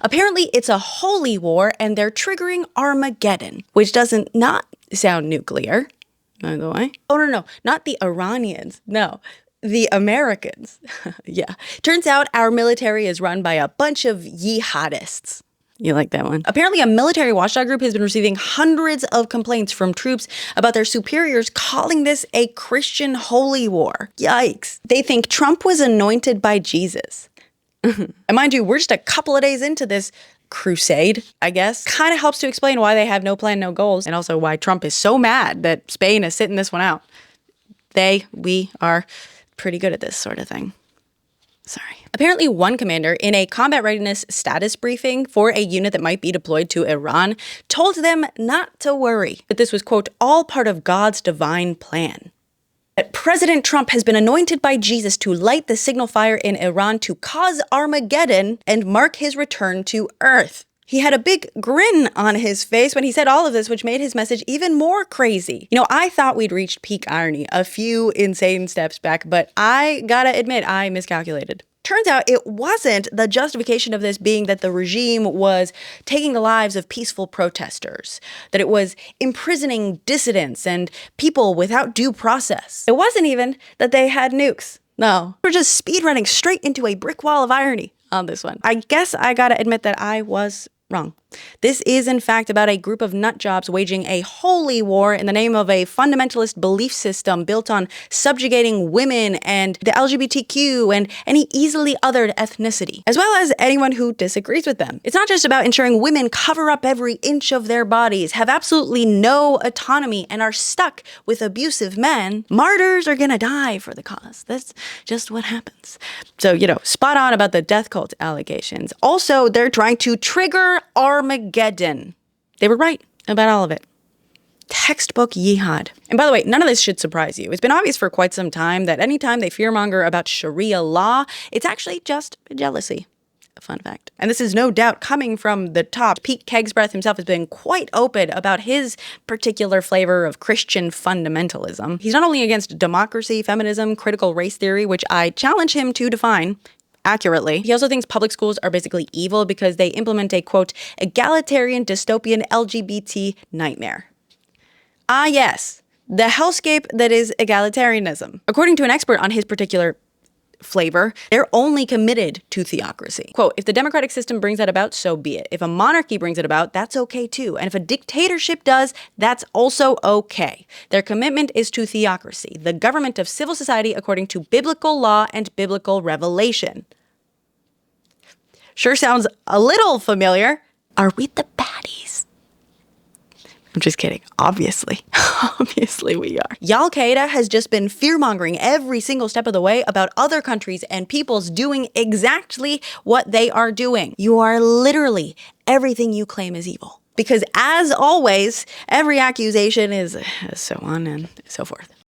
Apparently, it's a holy war, and they're triggering Armageddon, which doesn't not sound nuclear, by the way. Oh, no, not the Iranians. No, the Americans. Yeah. Turns out our military is run by a bunch of jihadists. You like that one? Apparently, a military watchdog group has been receiving hundreds of complaints from troops about their superiors calling this a Christian holy war. Yikes. They think Trump was anointed by Jesus. And mind you, we're just a couple of days into this crusade, I guess. Kind of helps to explain why they have no plan, no goals, and also why Trump is so mad that Spain is sitting this one out. We are pretty good at this sort of thing. Sorry. Apparently, one commander in a combat readiness status briefing for a unit that might be deployed to Iran told them not to worry, that this was, quote, all part of God's divine plan. That President Trump has been anointed by Jesus to light the signal fire in Iran to cause Armageddon and mark his return to Earth. He had a big grin on his face when he said all of this, which made his message even more crazy. You know, I thought we'd reached peak irony a few insane steps back, but I gotta admit, I miscalculated. Turns out it wasn't the justification of this being that the regime was taking the lives of peaceful protesters, that it was imprisoning dissidents and people without due process. It wasn't even that they had nukes. No, we're just speedrunning straight into a brick wall of irony on this one. I guess I gotta admit that I was wrong. This is, in fact, about a group of nutjobs waging a holy war in the name of a fundamentalist belief system built on subjugating women and the LGBTQ and any easily othered ethnicity, as well as anyone who disagrees with them. It's not just about ensuring women cover up every inch of their bodies, have absolutely no autonomy, and are stuck with abusive men. Martyrs are gonna die for the cause. That's just what happens. So, spot on about the death cult allegations. Also, they're trying to trigger Armageddon. They were right about all of it. Textbook jihad. And by the way, none of this should surprise you. It's been obvious for quite some time that anytime they fearmonger about Sharia law, it's actually just jealousy. A fun fact. And this is no doubt coming from the top. Pete Hegseth himself has been quite open about his particular flavor of Christian fundamentalism. He's not only against democracy, feminism, critical race theory, which I challenge him to define accurately. He also thinks public schools are basically evil because they implement a, quote, egalitarian dystopian LGBT nightmare. Ah, yes, the hellscape that is egalitarianism. According to an expert on his particular flavor, they're only committed to theocracy. Quote, if the democratic system brings that about, so be it. If a monarchy brings it about, that's okay too. And if a dictatorship does, that's also okay. Their commitment is to theocracy, the government of civil society according to biblical law and biblical revelation. Sure sounds a little familiar. Are we the baddies? I'm just kidding. Obviously. Obviously we are. Al-Qaeda has just been fear-mongering every single step of the way about other countries and peoples doing exactly what they are doing. You are literally everything you claim is evil. Because as always, every accusation is so on and so forth.